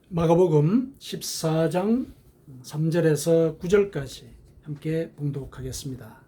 마가복음 14장 3절에서 9절까지 함께 봉독하겠습니다.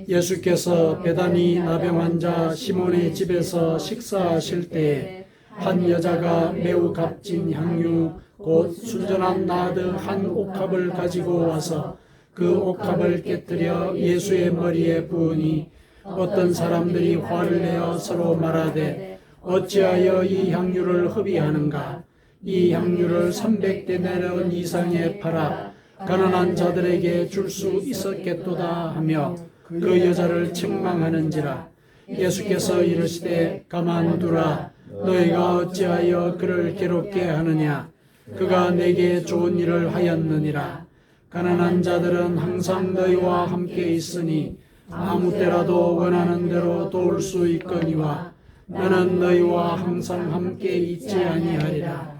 예수께서 베다니 나병 환자 시몬의 집에서 식사하실 때에 한 여자가 매우 값진 향유 곧 순전한 나드 한 옥합을 가지고 와서 그 옥합을 깨뜨려 예수의 머리에 부으니 어떤 사람들이 화를 내어 서로 말하되 어찌하여 이 향유를 흡의하는가? 이 향유를 300데나리온 이상에 팔아 가난한 자들에게 줄 수 있었겠도다 하며 그 여자를 책망하는지라. 예수께서 이르시되 가만두라. 너희가 어찌하여 그를 괴롭게 하느냐? 그가 내게 좋은 일을 하였느니라. 가난한 자들은 항상 너희와 함께 있으니 아무 때라도 원하는 대로 도울 수 있거니와 나는 너희와 항상 함께 있지 아니하리라.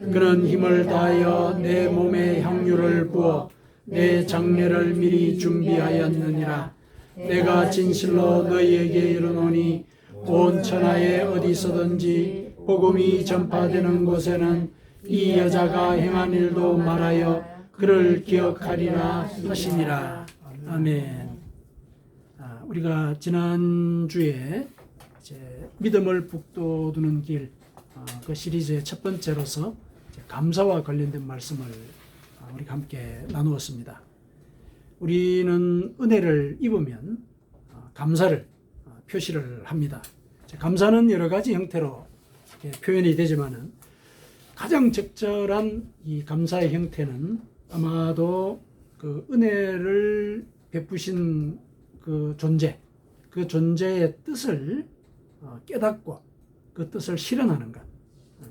그는 힘을 다하여 내 몸에 향유를 부어 내 장례를 미리 준비하였느니라. 내가 진실로 너희에게 이르노니 온 천하에 어디서든지 복음이 전파되는 곳에는 이 여자가 행한 일도 말하여 그를 기억하리라 하시니라. 아멘. 우리가 지난주에 믿음을 북돋우는 길, 그 시리즈의 첫 번째로서 감사와 관련된 말씀을 우리가 함께 나누었습니다. 우리는 은혜를 입으면 감사를 표시를 합니다. 감사는 여러 가지 형태로 표현이 되지만은 가장 적절한 이 감사의 형태는 아마도 그 은혜를 베푸신 그 존재의 뜻을 깨닫고 그 뜻을 실현하는 것,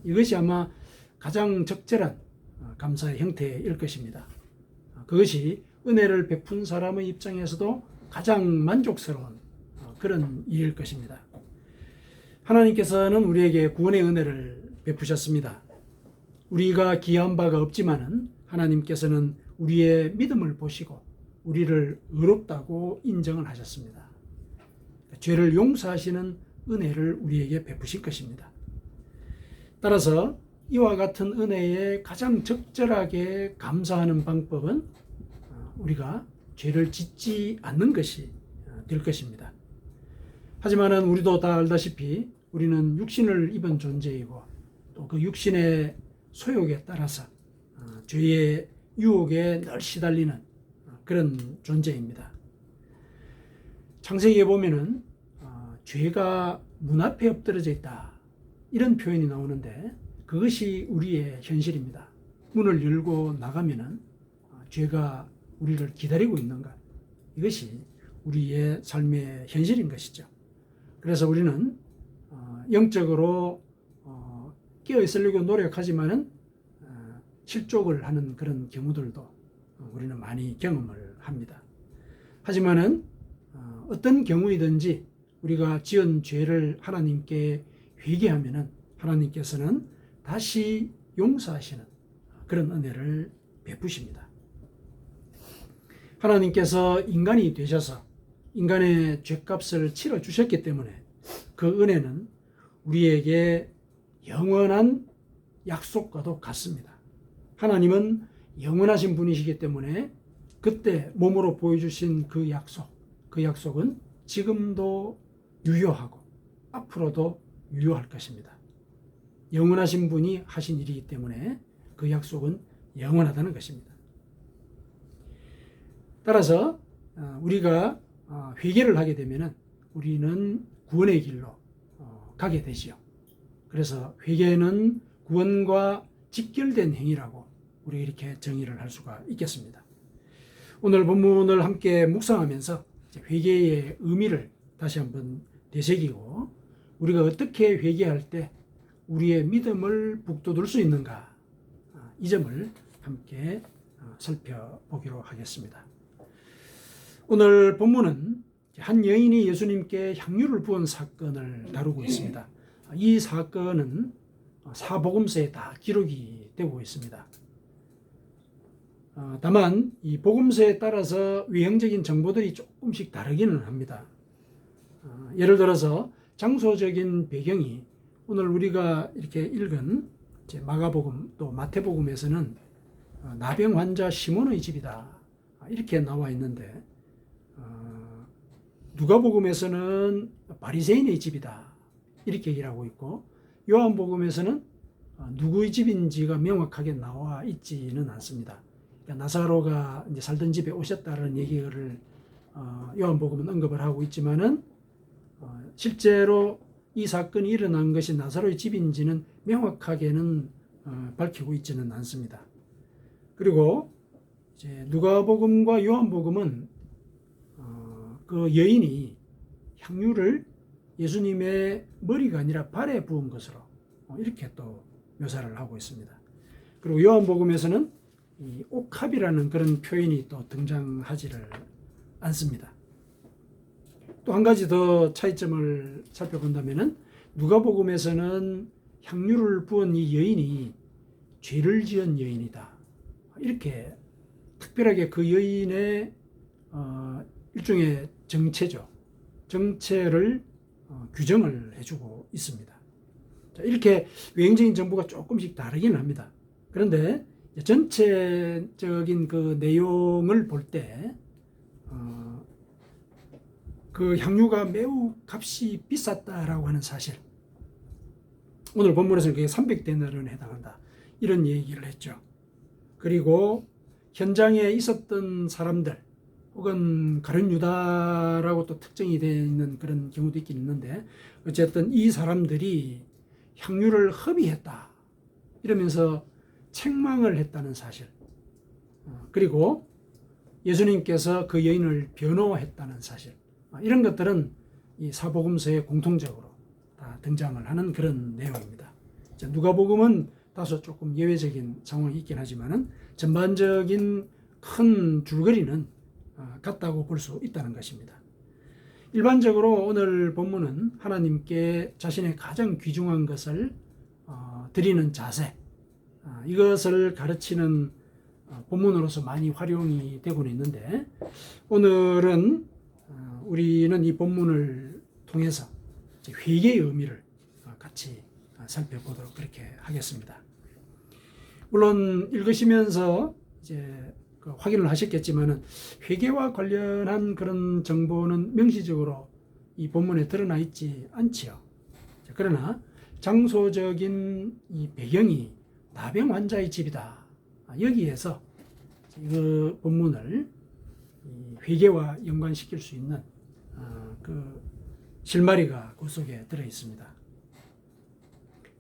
이것이 아마 가장 적절한 감사의 형태일 것입니다. 그것이 은혜를 베푼 사람의 입장에서도 가장 만족스러운 그런 일일 것입니다. 하나님께서는 우리에게 구원의 은혜를 베푸셨습니다. 우리가 기여한 바가 없지만은 하나님께서는 우리의 믿음을 보시고 우리를 의롭다고 인정을 하셨습니다. 죄를 용서하시는 은혜를 우리에게 베푸실 것입니다. 따라서 이와 같은 은혜에 가장 적절하게 감사하는 방법은 우리가 죄를 짓지 않는 것이 될 것입니다. 하지만은 우리도 다 알다시피 우리는 육신을 입은 존재이고 또 그 육신의 소욕에 따라서 죄의 유혹에 늘 시달리는 그런 존재입니다. 창세기에 보면은 죄가 문 앞에 엎드러져 있다, 이런 표현이 나오는데 그것이 우리의 현실입니다. 문을 열고 나가면은 죄가 우리를 기다리고 있는 것, 이것이 우리의 삶의 현실인 것이죠. 그래서 우리는 영적으로 깨어 있으려고 노력하지만은 실족을 하는 그런 경우들도 우리는 많이 경험을 합니다. 하지만은 어떤 경우이든지 우리가 지은 죄를 하나님께 회개하면은 하나님께서는 다시 용서하시는 그런 은혜를 베푸십니다. 하나님께서 인간이 되셔서 인간의 죄값을 치러 주셨기 때문에 그 은혜는 우리에게 영원한 약속과도 같습니다. 하나님은 영원하신 분이시기 때문에 그때 몸으로 보여주신 그 약속은 지금도 유효하고 앞으로도 유효할 것입니다. 영원하신 분이 하신 일이기 때문에 그 약속은 영원하다는 것입니다. 따라서 우리가 회개를 하게 되면 우리는 구원의 길로 가게 되지요. 그래서 회개는 구원과 직결된 행위라고 우리 이렇게 정의를 할 수가 있겠습니다. 오늘 본문을 함께 묵상하면서 회개의 의미를 다시 한번 되새기고 우리가 어떻게 회개할 때 우리의 믿음을 북돋울 수 있는가, 이 점을 함께 살펴보기로 하겠습니다. 오늘 본문은 한 여인이 예수님께 향유를 부은 사건을 다루고 있습니다. 이 사건은 사복음서에 다 기록이 되고 있습니다. 다만 이 복음서에 따라서 외형적인 정보들이 조금씩 다르기는 합니다. 예를 들어서 장소적인 배경이 오늘 우리가 이렇게 읽은 이제 마가복음 또 마태복음에서는 나병 환자 시몬의 집이다 이렇게 나와 있는데, 누가복음에서는 바리새인의 집이다 이렇게 얘기를 하고 있고, 요한복음에서는 누구의 집인지가 명확하게 나와 있지는 않습니다. 그러니까 나사로가 이제 살던 집에 오셨다는 얘기를 요한복음은 언급을 하고 있지만은 실제로 이 사건이 일어난 것이 나사로의 집인지는 명확하게는 밝히고 있지는 않습니다. 그리고 이제 누가복음과 요한복음은 그 여인이 향유를 예수님의 머리가 아니라 발에 부은 것으로 이렇게 또 묘사를 하고 있습니다. 그리고 요한복음에서는 이 옥합이라는 그런 표현이 또 등장하지를 않습니다. 또 한 가지 더 차이점을 살펴본다면은 누가복음에서는 향유를 부은 이 여인이 죄를 지은 여인이다 이렇게 특별하게 그 여인의 일종의 정체를 규정을 해주고 있습니다. 자, 이렇게 외형적인 정보가 조금씩 다르긴 합니다. 그런데 전체적인 그 내용을 볼 때 그 향유가 매우 값이 비쌌다라고 하는 사실, 오늘 본문에서는 그게 300데나리온에 해당한다 이런 얘기를 했죠. 그리고 현장에 있었던 사람들 혹은 가룟 유다라고 또 특정이 되어 있는 그런 경우도 있긴 있는데, 어쨌든 이 사람들이 향유를 허비했다 이러면서 책망을 했다는 사실, 그리고 예수님께서 그 여인을 변호했다는 사실, 이런 것들은 이 사복음서에 공통적으로 다 등장을 하는 그런 내용입니다. 누가복음은 다소 조금 예외적인 상황이 있긴 하지만은 전반적인 큰 줄거리는 같다고 볼 수 있다는 것입니다. 일반적으로 오늘 본문은 하나님께 자신의 가장 귀중한 것을 드리는 자세, 이것을 가르치는 본문으로서 많이 활용이 되고는 있는데, 오늘은 우리는 이 본문을 통해서 회개의 의미를 같이 살펴보도록 그렇게 하겠습니다. 물론 읽으시면서 이제 확인을 하셨겠지만은 회개와 관련한 그런 정보는 명시적으로 이 본문에 드러나 있지 않지요. 그러나 장소적인 이 배경이 나병 환자의 집이다, 여기에서 그 본문을 회개와 연관시킬 수 있는 그 실마리가 그 속에 들어 있습니다.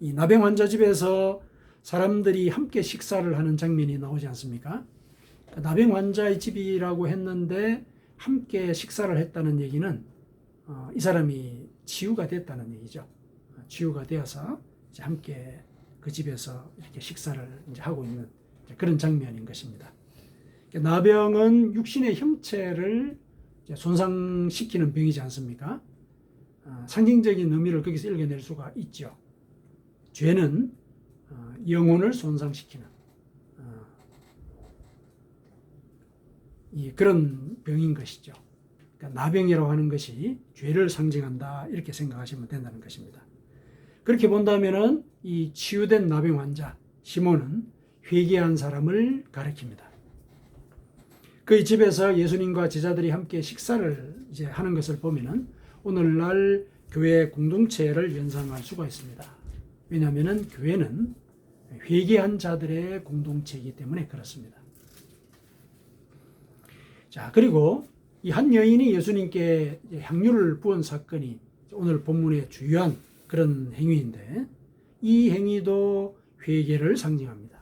이 나병 환자 집에서 사람들이 함께 식사를 하는 장면이 나오지 않습니까? 나병 환자의 집이라고 했는데 함께 식사를 했다는 얘기는 이 사람이 치유가 됐다는 얘기죠. 치유가 되어서 이제 함께 그 집에서 이렇게 식사를 이제 하고 있는 그런 장면인 것입니다. 나병은 육신의 형체를 손상시키는 병이지 않습니까? 상징적인 의미를 거기서 읽어낼 수가 있죠. 죄는 영혼을 손상시키는 그런 병인 것이죠. 그러니까 나병이라고 하는 것이 죄를 상징한다 이렇게 생각하시면 된다는 것입니다. 그렇게 본다면은 이 치유된 나병 환자 시몬은 회개한 사람을 가리킵니다. 그의 집에서 예수님과 제자들이 함께 식사를 이제 하는 것을 보면은 오늘날 교회 공동체를 연상할 수가 있습니다. 왜냐하면은 교회는 회개한 자들의 공동체이기 때문에 그렇습니다. 자, 그리고 이 한 여인이 예수님께 향유를 부은 사건이 오늘 본문의 주요한 그런 행위인데, 이 행위도 회개를 상징합니다.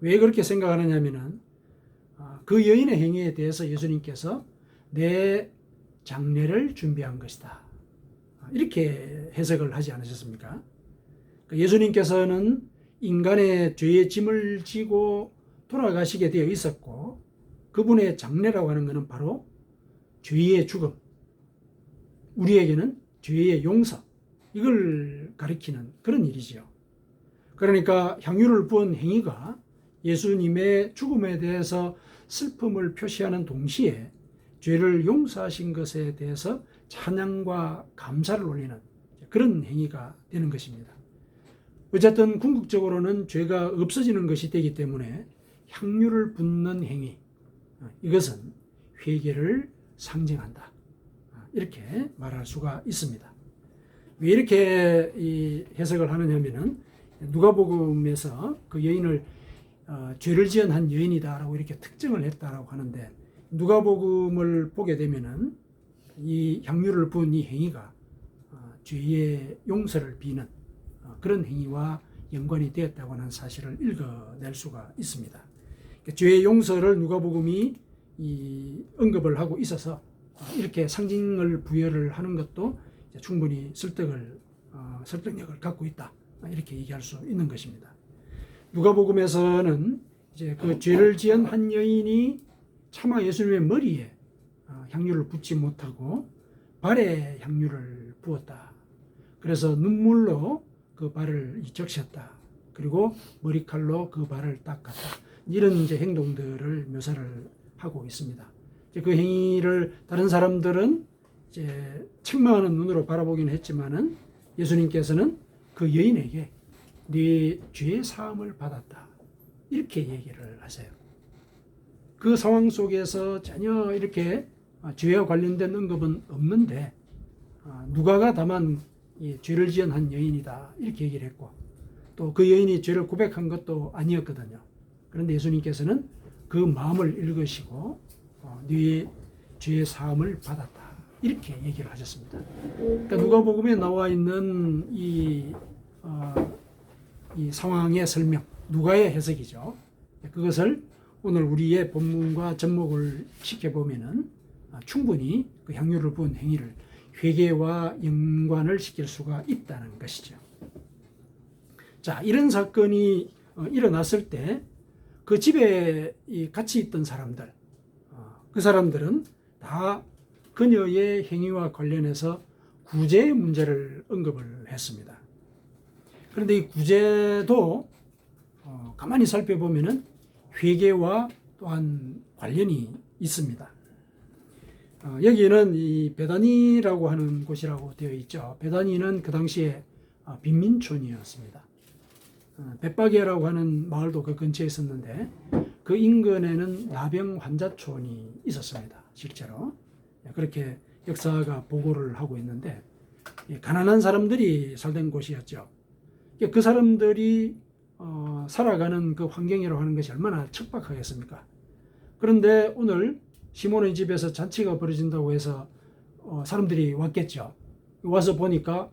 왜 그렇게 생각하느냐면은 그 여인의 행위에 대해서 예수님께서 내 장례를 준비한 것이다, 이렇게 해석을 하지 않으셨습니까? 예수님께서는 인간의 죄의 짐을 지고 돌아가시게 되어 있었고, 그분의 장례라고 하는 것은 바로 죄의 죽음, 우리에게는 죄의 용서, 이걸 가리키는 그런 일이지요. 그러니까 향유를 부은 행위가 예수님의 죽음에 대해서 슬픔을 표시하는 동시에 죄를 용서하신 것에 대해서 찬양과 감사를 올리는 그런 행위가 되는 것입니다. 어쨌든 궁극적으로는 죄가 없어지는 것이 되기 때문에 향유를 붓는 행위, 이것은 회개를 상징한다. 이렇게 말할 수가 있습니다. 왜 이렇게 이 해석을 하느냐면은 누가복음에서 그 여인을 죄를 지은 한 여인이다라고 이렇게 특정을 했다라고 하는데, 누가복음을 보게 되면은 이 향유를 부은 이 행위가 죄의 용서를 비는 그런 행위와 연관이 되었다고 하는 사실을 읽어낼 수가 있습니다. 죄의 용서를 누가복음이 언급을 하고 있어서 이렇게 상징을 부여를 하는 것도 충분히 설득력을 갖고 있다, 이렇게 얘기할 수 있는 것입니다. 누가복음에서는 이제 그 죄를 지은 한 여인이 차마 예수님의 머리에 향유를 붓지 못하고 발에 향유를 부었다. 그래서 눈물로 그 발을 적셨다. 그리고 머리칼로 그 발을 닦았다. 이런 이제 행동들을 묘사를 하고 있습니다. 그 행위를 다른 사람들은 이제 책망하는 눈으로 바라보긴 했지만은 예수님께서는 그 여인에게 네 죄의 사함을 받았다, 이렇게 얘기를 하세요. 그 상황 속에서 전혀 이렇게 죄와 관련된 언급은 없는데 누가가 다만 죄를 지은 한 여인이다, 이렇게 얘기를 했고, 또 그 여인이 죄를 고백한 것도 아니었거든요. 그런데 예수님께서는 그 마음을 읽으시고 네 죄의 사함을 받았다, 이렇게 얘기를 하셨습니다. 그러니까 누가복음에 나와 있는 이 상황의 설명, 누가의 해석이죠. 그것을 오늘 우리의 본문과 접목을 시켜보면은 충분히 그 향유를 부은 행위를 회개와 연관을 시킬 수가 있다는 것이죠. 자, 이런 사건이 일어났을 때 그 집에 같이 있던 사람들, 그 사람들은 다 그녀의 행위와 관련해서 구제의 문제를 언급을 했습니다. 그런데 이 구제도 가만히 살펴보면은 회개와 또한 관련이 있습니다. 여기는 이 베다니라고 하는 곳이라고 되어 있죠. 베다니는 그 당시에 빈민촌이었습니다. 벳바게라고 하는 마을도 그 근처에 있었는데 그 인근에는 나병 환자촌이 있었습니다. 실제로 그렇게 역사가 보고를 하고 있는데, 가난한 사람들이 살던 곳이었죠. 그 사람들이 살아가는 그 환경이라고 하는 것이 얼마나 척박하겠습니까? 그런데 오늘 시몬의 집에서 잔치가 벌어진다고 해서 사람들이 왔겠죠. 와서 보니까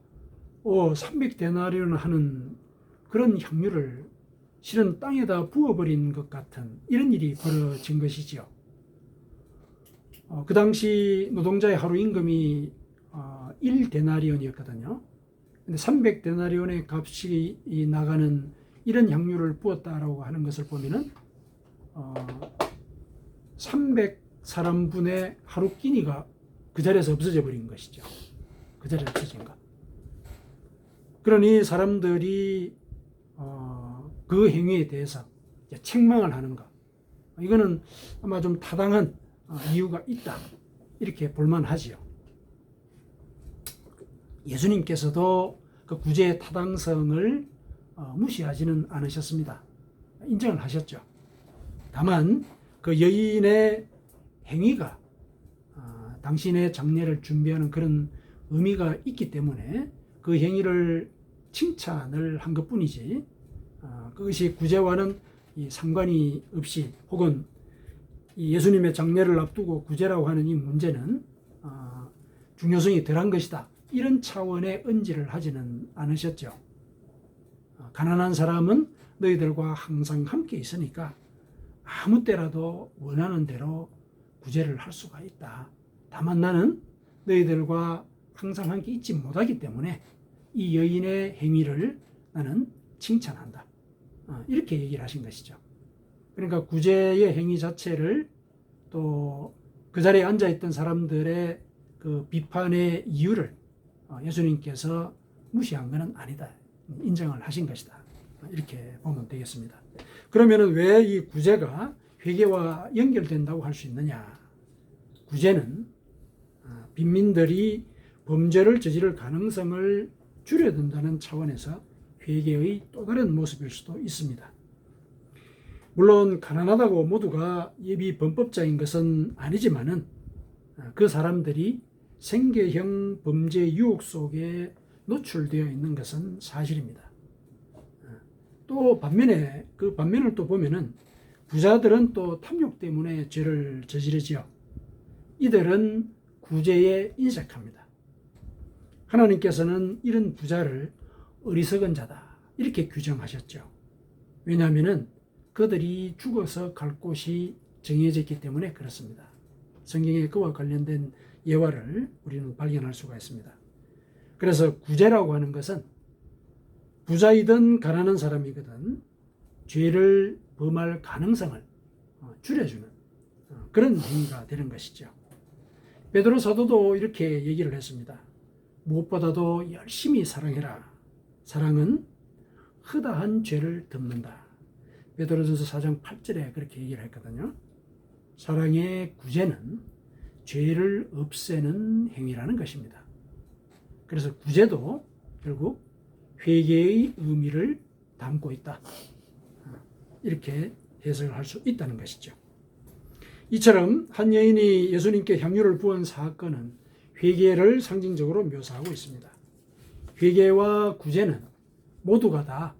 300데나리온 하는 그런 향유를 실은 땅에다 부어버린 것 같은 이런 일이 벌어진 것이죠. 그 당시 노동자의 하루 임금이 1데나리온이었거든요. 근데 300데나리온의 값이 나가는 이런 향유를 부었다라고 하는 것을 보면은 300사람분의 하루 끼니가 그 자리에서 없어져 버린 것이죠. 그 자리에 없어진 것. 그러니 사람들이 그 행위에 대해서 책망을 하는 것, 이거는 아마 좀 타당한 이유가 있다, 이렇게 볼만하지요. 예수님께서도 그 구제의 타당성을 무시하지는 않으셨습니다. 인정을 하셨죠. 다만 그 여인의 행위가 당신의 장례를 준비하는 그런 의미가 있기 때문에 그 행위를 칭찬을 한 것뿐이지, 그것이 구제와는 상관이 없이, 혹은 예수님의 장례를 앞두고 구제라고 하는 이 문제는 중요성이 덜한 것이다, 이런 차원의 언지를 하지는 않으셨죠. 가난한 사람은 너희들과 항상 함께 있으니까 아무 때라도 원하는 대로 구제를 할 수가 있다. 다만 나는 너희들과 항상 함께 있지 못하기 때문에 이 여인의 행위를 나는 칭찬한다, 이렇게 얘기를 하신 것이죠. 그러니까 구제의 행위 자체를, 또 그 자리에 앉아있던 사람들의 그 비판의 이유를 예수님께서 무시한 것은 아니다, 인정을 하신 것이다, 이렇게 보면 되겠습니다. 그러면 왜 이 구제가 회개와 연결된다고 할 수 있느냐? 구제는 빈민들이 범죄를 저지를 가능성을 줄여든다는 차원에서 회개의 또 다른 모습일 수도 있습니다. 물론 가난하다고 모두가 예비 범법자인 것은 아니지만은 그 사람들이 생계형 범죄 유혹 속에 노출되어 있는 것은 사실입니다. 또 반면에 그 반면을 또 보면은 부자들은 또 탐욕 때문에 죄를 저지르지요. 이들은 구제에 인색합니다. 하나님께서는 이런 부자를 어리석은 자다 이렇게 규정하셨죠. 왜냐하면은 그들이 죽어서 갈 곳이 정해져 있기 때문에 그렇습니다. 성경에 그와 관련된 예화를 우리는 발견할 수가 있습니다. 그래서 구제라고 하는 것은 부자이든 가난한 사람이거든 죄를 범할 가능성을 줄여주는 그런 행위가 되는 것이죠. 베드로 사도도 이렇게 얘기를 했습니다. 무엇보다도 열심히 사랑해라. 사랑은 허다한 죄를 덮는다. 베드로전서 4장 8절에 그렇게 얘기를 했거든요. 사랑의 구제는 죄를 없애는 행위라는 것입니다. 그래서 구제도 결국 회개의 의미를 담고 있다. 이렇게 해석을 할 수 있다는 것이죠. 이처럼 한 여인이 예수님께 향유를 부은 사건은 회개를 상징적으로 묘사하고 있습니다. 회개와 구제는 모두가 다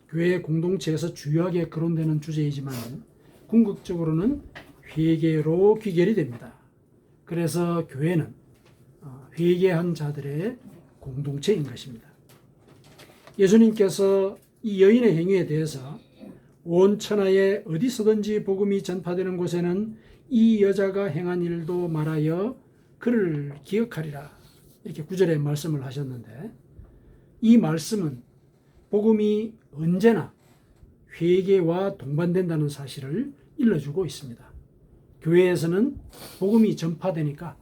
교회 공동체에서 주요하게 거론되는 주제이지만 궁극적으로는 회개로 귀결이 됩니다. 그래서 교회는 회개한 자들의 공동체인 것입니다. 예수님께서 이 여인의 행위에 대해서 온 천하에 어디서든지 복음이 전파되는 곳에는 이 여자가 행한 일도 말하여 그를 기억하리라 이렇게 9절에 말씀을 하셨는데 이 말씀은 복음이 언제나 회개와 동반된다는 사실을 일러주고 있습니다. 교회에서는 복음이 전파되니까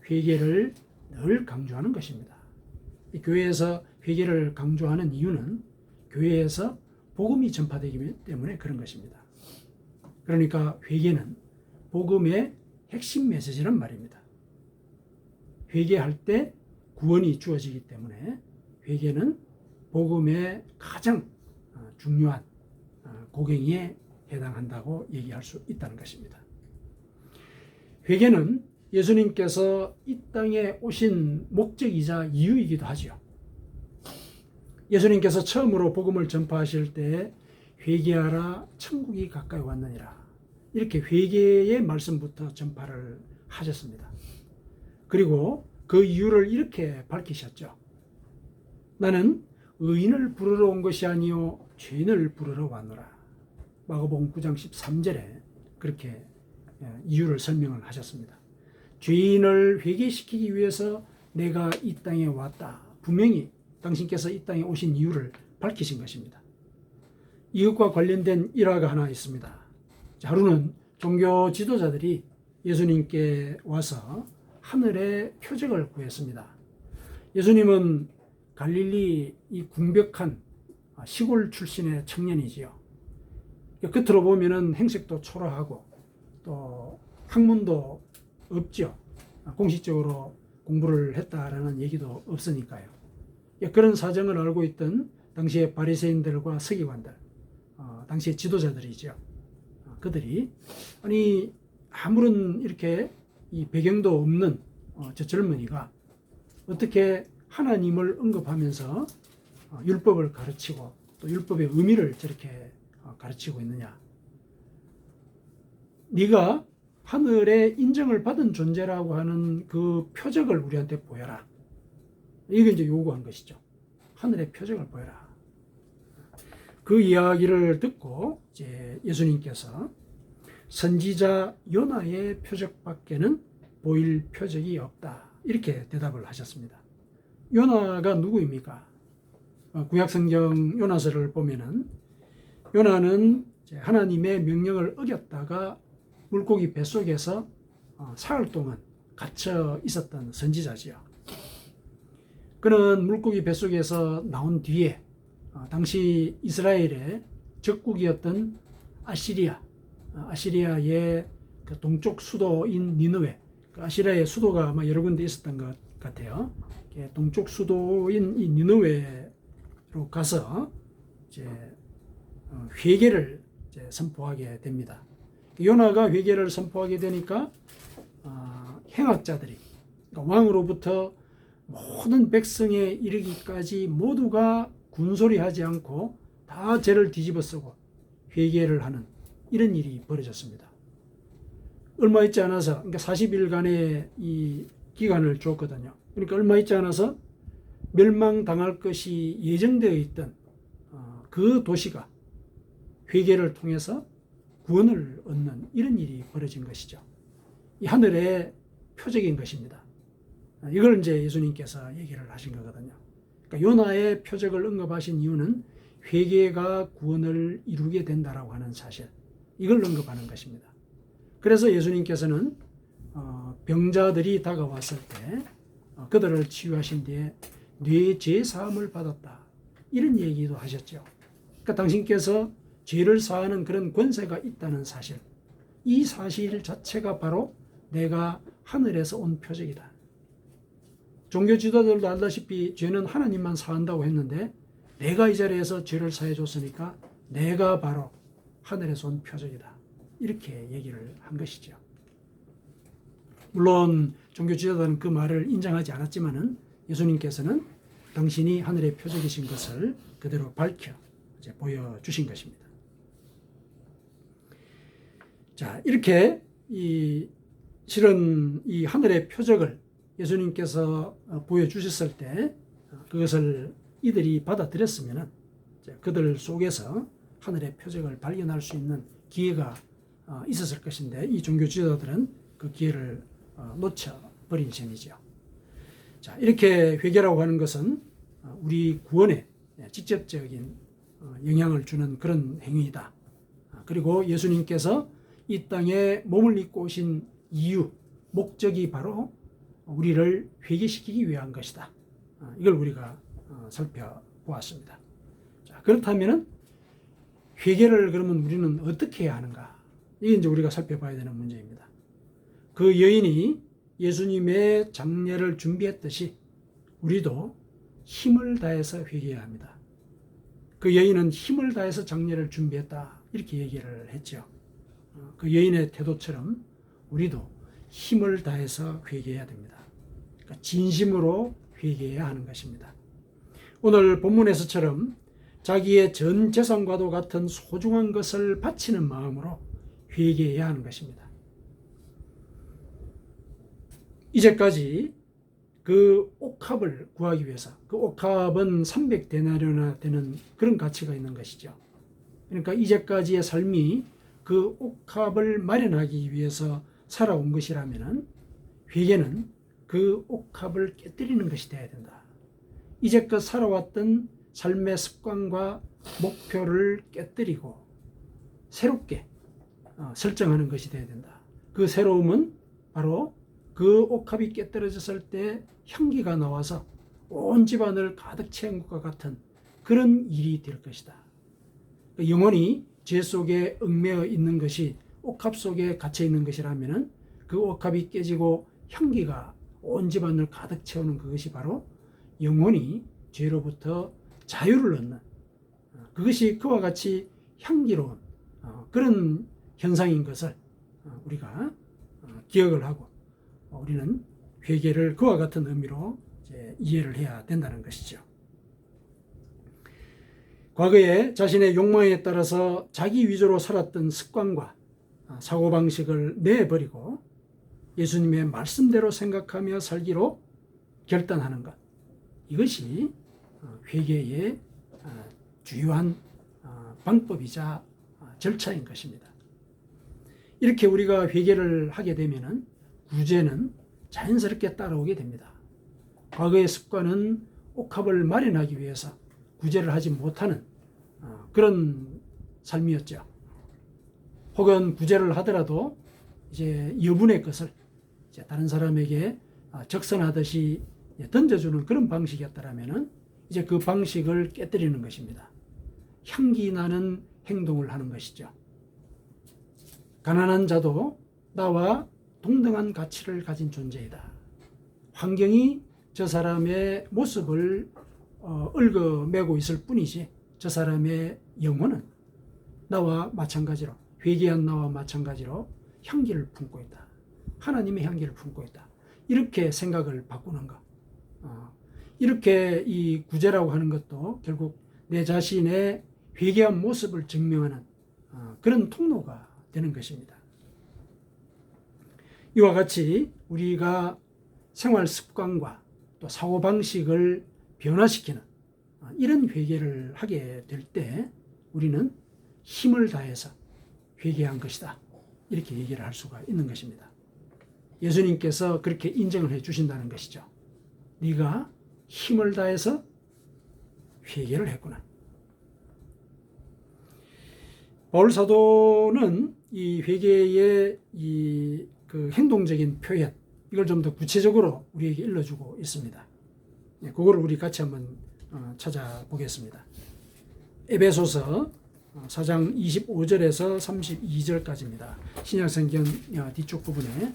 회개를 늘 강조하는 것입니다. 교회에서 회개를 강조하는 이유는 교회에서 복음이 전파되기 때문에 그런 것입니다. 그러니까 회개는 복음의 핵심 메시지란 말입니다. 회개할 때 구원이 주어지기 때문에 회개는 복음의 가장 중요한 고갱이에 해당한다고 얘기할 수 있다는 것입니다. 회개는 예수님께서 이 땅에 오신 목적이자 이유이기도 하죠. 예수님께서 처음으로 복음을 전파하실 때 회개하라 천국이 가까이 왔느니라 이렇게 회개의 말씀부터 전파를 하셨습니다. 그리고 그 이유를 이렇게 밝히셨죠. 나는 의인을 부르러 온 것이 아니요 죄인을 부르러 왔노라. 마가복음 9장 13절에 그렇게 이유를 설명을 하셨습니다. 죄인을 회개시키기 위해서 내가 이 땅에 왔다. 분명히 당신께서 이 땅에 오신 이유를 밝히신 것입니다. 이것과 관련된 일화가 하나 있습니다. 하루는 종교 지도자들이 예수님께 와서 하늘의 표적을 구했습니다. 예수님은 갈릴리 이 궁벽한 시골 출신의 청년이지요. 겉으로 보면은 행색도 초라하고 또 학문도 없죠. 공식적으로 공부를 했다라는 얘기도 없으니까요. 그런 사정을 알고 있던 당시의 바리새인들과 서기관들, 당시의 지도자들이죠. 그들이 아니 아무런 이렇게 이 배경도 없는 저 젊은이가 어떻게 하나님을 언급하면서 율법을 가르치고 또 율법의 의미를 저렇게 가르치고 있느냐. 네가 하늘의 인정을 받은 존재라고 하는 그 표적을 우리한테 보여라. 이게 이제 요구한 것이죠. 하늘의 표적을 보여라. 그 이야기를 듣고 이제 예수님께서 선지자 요나의 표적밖에는 보일 표적이 없다. 이렇게 대답을 하셨습니다. 요나가 누구입니까? 구약성경 요나서를 보면은 요나는 하나님의 명령을 어겼다가 물고기 뱃속에서 사흘 동안 갇혀 있었던 선지자지요. 그는 물고기 뱃속에서 나온 뒤에 당시 이스라엘의 적국이었던 아시리아의 그 동쪽 수도인 니느웨, 그 아시리아의 수도가 아마 여러 군데 있었던 것 같아요. 동쪽 수도인 이 니느웨 가서 이제 회개를 이제 선포하게 됩니다. 요나가 회개를 선포하게 되니까 행악자들이, 그러니까 왕으로부터 모든 백성에 이르기까지 모두가 군소리하지 않고 다 죄를 뒤집어쓰고 회개를 하는 이런 일이 벌어졌습니다. 얼마 있지 않아서, 그러니까 40일간의 이 기간을 줬거든요. 그러니까 얼마 있지 않아서 멸망당할 것이 예정되어 있던 그 도시가 회개를 통해서 구원을 얻는 이런 일이 벌어진 것이죠. 이 하늘의 표적인 것입니다. 이걸 이제 예수님께서 얘기를 하신 거거든요. 그러니까 요나의 표적을 언급하신 이유는 회개가 구원을 이루게 된다라고 하는 사실, 이걸 언급하는 것입니다. 그래서 예수님께서는 병자들이 다가왔을 때 그들을 치유하신 뒤에 뇌 죄 사함을 받았다, 이런 얘기도 하셨죠. 그러니까 당신께서 죄를 사하는 그런 권세가 있다는 사실, 이 사실 자체가 바로 내가 하늘에서 온 표적이다. 종교 지도자들도 알다시피 죄는 하나님만 사한다고 했는데 내가 이 자리에서 죄를 사해 줬으니까 내가 바로 하늘에서 온 표적이다, 이렇게 얘기를 한 것이죠. 물론 종교 지도자들은 그 말을 인정하지 않았지만은 예수님께서는 당신이 하늘의 표적이신 것을 그대로 밝혀 이제 보여주신 것입니다. 자, 이렇게 실은 이 하늘의 표적을 예수님께서 보여주셨을 때 그것을 이들이 받아들였으면 그들 속에서 하늘의 표적을 발견할 수 있는 기회가 있었을 것인데 이 종교 지도자들은 그 기회를 놓쳐버린 셈이죠. 자, 이렇게 회개라고 하는 것은 우리 구원에 직접적인 영향을 주는 그런 행위이다. 그리고 예수님께서 이 땅에 몸을 입고 오신 이유, 목적이 바로 우리를 회개시키기 위한 것이다. 이걸 우리가 살펴보았습니다. 자, 그렇다면 회개를 그러면 우리는 어떻게 해야 하는가? 이게 이제 우리가 살펴봐야 되는 문제입니다. 그 여인이 예수님의 장례를 준비했듯이 우리도 힘을 다해서 회개해야 합니다. 그 여인은 힘을 다해서 장례를 준비했다, 이렇게 얘기를 했죠. 그 여인의 태도처럼 우리도 힘을 다해서 회개해야 됩니다. 그러니까 진심으로 회개해야 하는 것입니다. 오늘 본문에서처럼 자기의 전 재산과도 같은 소중한 것을 바치는 마음으로 회개해야 하는 것입니다. 이제까지 그 옥합을 구하기 위해서, 그 옥합은 300데나리오나 되는 그런 가치가 있는 것이죠. 그러니까 이제까지의 삶이 그 옥합을 마련하기 위해서 살아온 것이라면 회개는 그 옥합을 깨뜨리는 것이 되어야 된다. 이제껏 살아왔던 삶의 습관과 목표를 깨뜨리고 새롭게 설정하는 것이 되어야 된다. 그 새로움은 바로 그 옥합이 깨뜨려졌을 때 향기가 나와서 온 집안을 가득 채운 것과 같은 그런 일이 될 것이다. 영혼이 죄 속에 얽매여 있는 것이 옥합 속에 갇혀 있는 것이라면 그 옥합이 깨지고 향기가 온 집안을 가득 채우는 그것이 바로 영혼이 죄로부터 자유를 얻는, 그것이 그와 같이 향기로운 그런 현상인 것을 우리가 기억을 하고 우리는 회개를 그와 같은 의미로 이제 이해를 해야 된다는 것이죠. 과거에 자신의 욕망에 따라서 자기 위주로 살았던 습관과 사고방식을 내버리고 예수님의 말씀대로 생각하며 살기로 결단하는 것, 이것이 회개의 주요한 방법이자 절차인 것입니다. 이렇게 우리가 회개를 하게 되면 구제는 자연스럽게 따라오게 됩니다. 과거의 습관은 옥합을 마련하기 위해서 구제를 하지 못하는 그런 삶이었죠. 혹은 구제를 하더라도 이제 여분의 것을 이제 다른 사람에게 적선하듯이 던져주는 그런 방식이었다라면은 이제 그 방식을 깨뜨리는 것입니다. 향기 나는 행동을 하는 것이죠. 가난한 자도 나와 동등한 가치를 가진 존재이다. 환경이 저 사람의 모습을 얽어매고 있을 뿐이지 저 사람의 영혼은 나와 마찬가지로, 회개한 나와 마찬가지로 향기를 품고 있다. 하나님의 향기를 품고 있다. 이렇게 생각을 바꾸는 것. 이렇게 이 구제라고 하는 것도 결국 내 자신의 회개한 모습을 증명하는 그런 통로가 되는 것입니다. 이와 같이 우리가 생활 습관과 또 사고방식을 변화시키는 이런 회개를 하게 될 때 우리는 힘을 다해서 회개한 것이다. 이렇게 얘기를 할 수가 있는 것입니다. 예수님께서 그렇게 인정을 해 주신다는 것이죠. 네가 힘을 다해서 회개를 했구나. 바울 사도는 이 회개의 그 행동적인 표현, 이걸 좀 더 구체적으로 우리에게 일러주고 있습니다. 그거를 우리 같이 한번 찾아보겠습니다. 에베소서 4장 25절에서 32절까지입니다. 신약성경 뒤쪽 부분에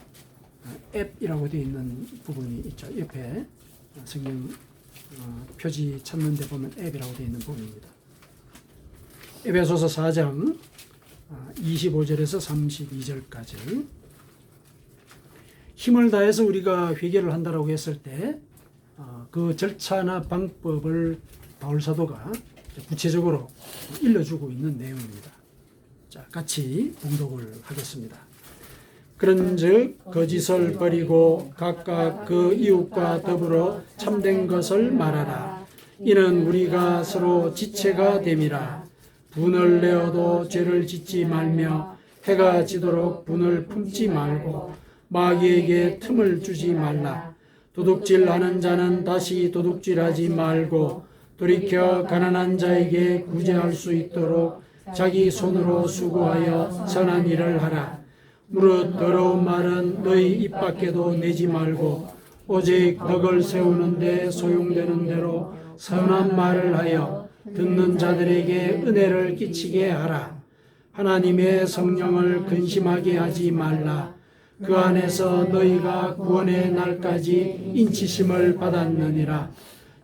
앱이라고 되어 있는 부분이 있죠. 옆에 성경 표지 찾는 데 보면 앱이라고 되어 있는 부분입니다. 에베소서 4장 25절에서 32절까지. 힘을 다해서 우리가 회개를 한다라고 했을 때 그 절차나 방법을 바울 사도가 구체적으로 일러주고 있는 내용입니다. 자, 같이 봉독을 하겠습니다. 그런즉 거짓을 버리고 각각 그 이웃과 더불어 참된 것을 말하라. 이는 우리가 서로 지체가 됨이라. 분을 내어도 죄를 짓지 말며 해가 지도록 분을 품지 말고 마귀에게 틈을 주지 말라. 도둑질하는 자는 다시 도둑질하지 말고 돌이켜 가난한 자에게 구제할 수 있도록 자기 손으로 수고하여 선한 일을 하라. 무릇 더러운 말은 너희 입 밖에도 내지 말고 오직 덕을 세우는 데 소용되는 대로 선한 말을 하여 듣는 자들에게 은혜를 끼치게 하라. 하나님의 성령을 근심하게 하지 말라. 그 안에서 너희가 구원의 날까지 인치심을 받았느니라.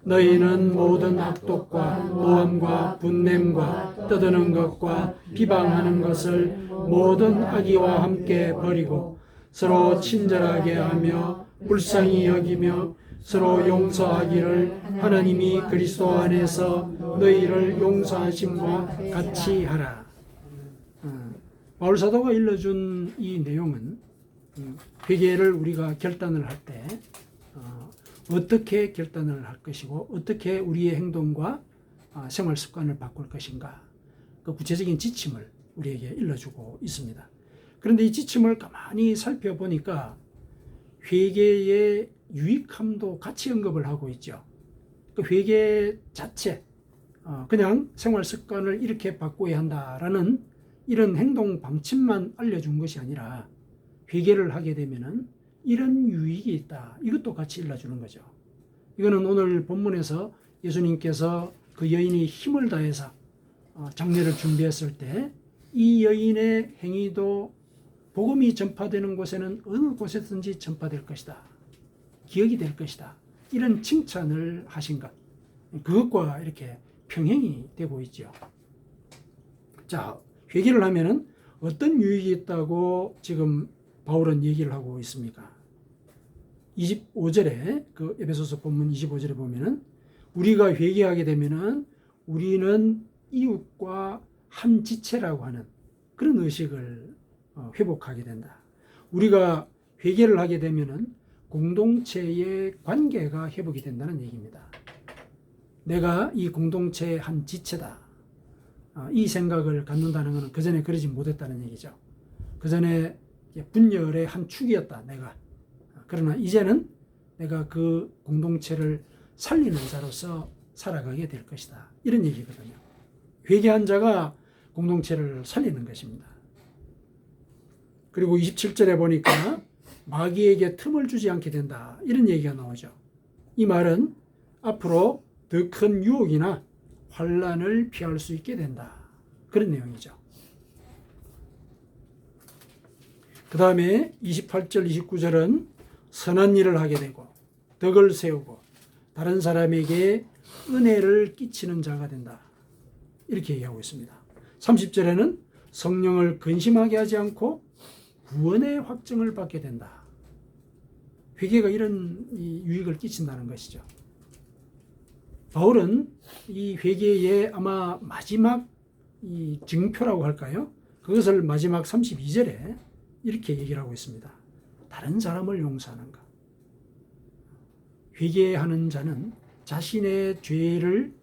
너희는 모든 악독과 모함과 분냄과 떠드는 것과 비방하는 것을 모든 악의와 함께 버리고 서로 친절하게 하며 불쌍히 여기며 서로 용서하기를 하나님이 그리스도 안에서 너희를 용서하심과 같이 하라. 바울 사도가 일러준 이 내용은 회개를 우리가 결단을 할 때 어떻게 결단을 할 것이고 어떻게 우리의 행동과 생활 습관을 바꿀 것인가, 그 구체적인 지침을 우리에게 일러주고 있습니다. 그런데 이 지침을 가만히 살펴보니까 회개의 유익함도 같이 언급을 하고 있죠. 그 회개 자체, 그냥 생활 습관을 이렇게 바꿔야 한다라는 이런 행동 방침만 알려준 것이 아니라 회개를 하게 되면은 이런 유익이 있다. 이것도 같이 일러주는 거죠. 이거는 오늘 본문에서 예수님께서 그 여인이 힘을 다해서 장례를 준비했을 때 이 여인의 행위도 복음이 전파되는 곳에는 어느 곳에든지 전파될 것이다. 기억이 될 것이다. 이런 칭찬을 하신 것. 그것과 이렇게 평행이 되고 있죠. 자, 회개를 하면은 어떤 유익이 있다고 지금 바울은 얘기를 하고 있습니까? 25절에 그 에베소서 본문 25절에 보면은 우리가 회개하게 되면은 우리는 이웃과 한 지체라고 하는 그런 의식을 회복하게 된다. 우리가 회개를 하게 되면은 공동체의 관계가 회복이 된다는 얘기입니다. 내가 이 공동체의 한 지체다. 이 생각을 갖는다는 것은 그전에 그러지 못했다는 얘기죠. 그전에 분열의 한 축이었다, 내가. 그러나 이제는 내가 그 공동체를 살리는 자로서 살아가게 될 것이다. 이런 얘기거든요. 회개한 자가 공동체를 살리는 것입니다. 그리고 27절에 보니까 마귀에게 틈을 주지 않게 된다. 이런 얘기가 나오죠. 이 말은 앞으로 더 큰 유혹이나 환난을 피할 수 있게 된다. 그런 내용이죠. 그 다음에 28절, 29절은 선한 일을 하게 되고 덕을 세우고 다른 사람에게 은혜를 끼치는 자가 된다. 이렇게 얘기하고 있습니다. 30절에는 성령을 근심하게 하지 않고 구원의 확증을 받게 된다. 회개가 이런 유익을 끼친다는 것이죠. 바울은 이 회개의 아마 마지막 이 증표라고 할까요? 그것을 마지막 32절에 이렇게 얘기를 하고 있습니다. 다른 사람을 용서하는가? 회개하는 자는 자신의 죄를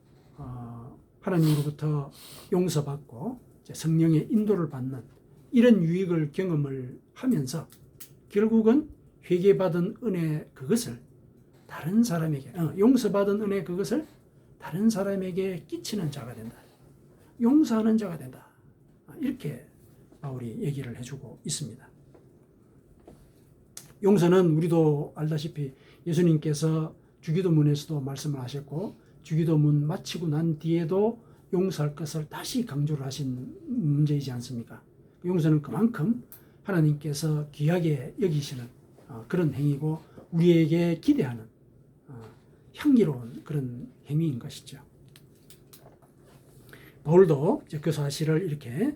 하나님으로부터 용서받고 성령의 인도를 받는 이런 유익을 경험을 하면서 결국은 회개받은 은혜 그것을 다른 사람에게 용서받은 은혜 그것을 다른 사람에게 끼치는 자가 된다. 용서하는 자가 된다. 이렇게 바울이 얘기를 해주고 있습니다. 용서는 우리도 알다시피 예수님께서 주기도문에서도 말씀을 하셨고 주기도문 마치고 난 뒤에도 용서할 것을 다시 강조를 하신 문제이지 않습니까? 용서는 그만큼 하나님께서 귀하게 여기시는 그런 행위고 우리에게 기대하는 향기로운 그런 행위인 것이죠. 바울도 그 사실을 이렇게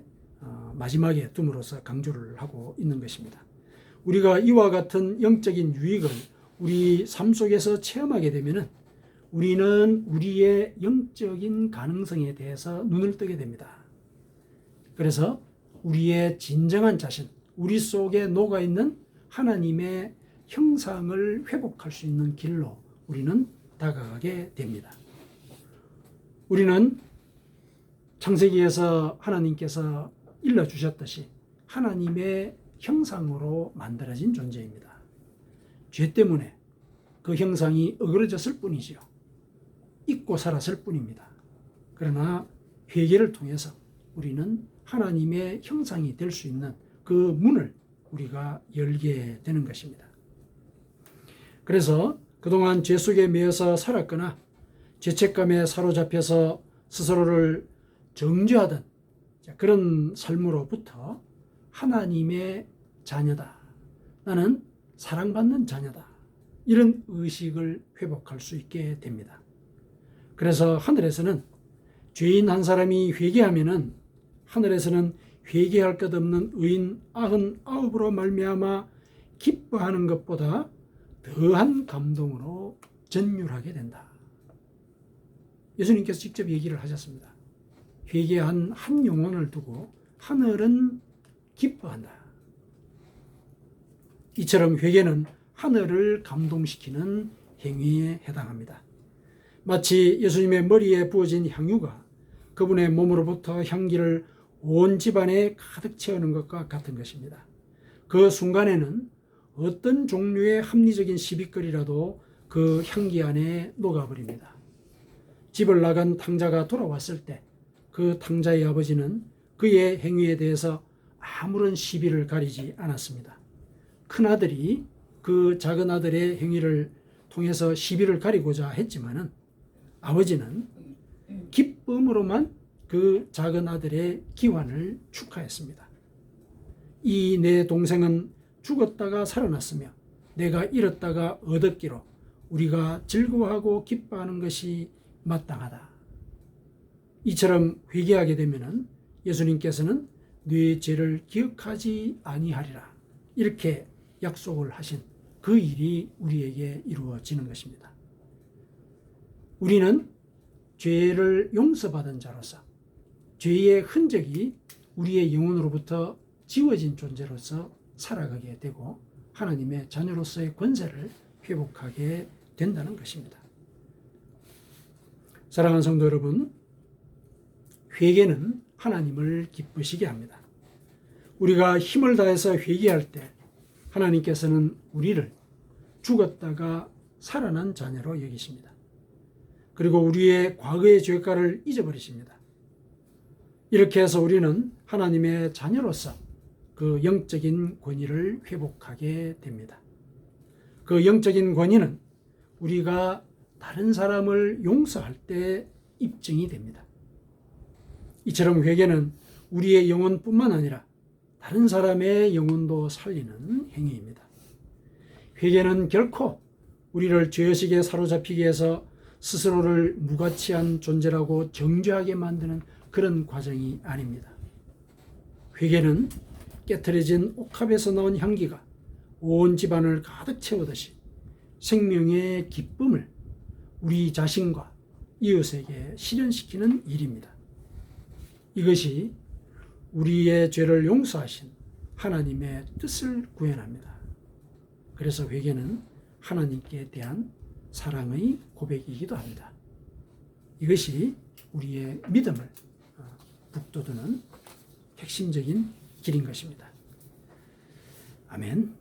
마지막에 둠으로써 강조를 하고 있는 것입니다. 우리가 이와 같은 영적인 유익을 우리 삶 속에서 체험하게 되면은 우리는 우리의 영적인 가능성에 대해서 눈을 뜨게 됩니다. 그래서 우리의 진정한 자신, 우리 속에 녹아있는 하나님의 형상을 회복할 수 있는 길로 우리는 다가가게 됩니다. 우리는 창세기에서 하나님께서 일러주셨듯이 하나님의 형상으로 만들어진 존재입니다. 죄 때문에 그 형상이 어그러졌을 뿐이지요. 잊고 살았을 뿐입니다. 그러나 회개를 통해서 우리는 하나님의 형상이 될 수 있는 그 문을 우리가 열게 되는 것입니다. 그래서 그동안 죄 속에 매여서 살았거나 죄책감에 사로잡혀서 스스로를 정죄하던 그런 삶으로부터 하나님의 자녀다. 나는 사랑받는 자녀다. 이런 의식을 회복할 수 있게 됩니다. 그래서 하늘에서는 죄인 한 사람이 회개하면은 하늘에서는 회개할 것 없는 의인 99으로 말미암아 기뻐하는 것보다 더한 감동으로 전율하게 된다. 예수님께서 직접 얘기를 하셨습니다. 회개한 한 영혼을 두고 하늘은 기뻐한다. 이처럼 회개는 하늘을 감동시키는 행위에 해당합니다. 마치 예수님의 머리에 부어진 향유가 그분의 몸으로부터 향기를 온 집안에 가득 채우는 것과 같은 것입니다. 그 순간에는 어떤 종류의 합리적인 시비거리라도 그 향기 안에 녹아버립니다. 집을 나간 탕자가 돌아왔을 때 그 탕자의 아버지는 그의 행위에 대해서 아무런 시비를 가리지 않았습니다. 큰아들이 그 작은 아들의 행위를 통해서 시비를 가리고자 했지만은 아버지는 기쁨으로만 그 작은 아들의 기환을 축하했습니다. 이 내 동생은 죽었다가 살아났으며 내가 잃었다가 얻었기로 우리가 즐거워하고 기뻐하는 것이 마땅하다. 이처럼 회개하게 되면은 예수님께서는 네 죄를 기억하지 아니하리라. 이렇게 약속을 하신 그 일이 우리에게 이루어지는 것입니다. 우리는 죄를 용서받은 자로서 죄의 흔적이 우리의 영혼으로부터 지워진 존재로서 살아가게 되고 하나님의 자녀로서의 권세를 회복하게 된다는 것입니다. 사랑하는 성도 여러분, 회개는 하나님을 기쁘시게 합니다. 우리가 힘을 다해서 회개할 때 하나님께서는 우리를 죽었다가 살아난 자녀로 여기십니다. 그리고 우리의 과거의 죄가를 잊어버리십니다. 이렇게 해서 우리는 하나님의 자녀로서 그 영적인 권위를 회복하게 됩니다. 그 영적인 권위는 우리가 다른 사람을 용서할 때 입증이 됩니다. 이처럼 회개는 우리의 영혼뿐만 아니라 다른 사람의 영혼도 살리는 행위입니다. 회개는 결코 우리를 죄의식에 사로잡히게 해서 스스로를 무가치한 존재라고 정죄하게 만드는 그런 과정이 아닙니다. 회개는 깨트려진 옥합에서 나온 향기가 온 집안을 가득 채우듯이 생명의 기쁨을 우리 자신과 이웃에게 실현시키는 일입니다. 이것이 우리의 죄를 용서하신 하나님의 뜻을 구현합니다. 그래서 회개는 하나님께 대한 사랑의 고백이기도 합니다. 이것이 우리의 믿음을 북돋우는 핵심적인 길인 것입니다. 아멘.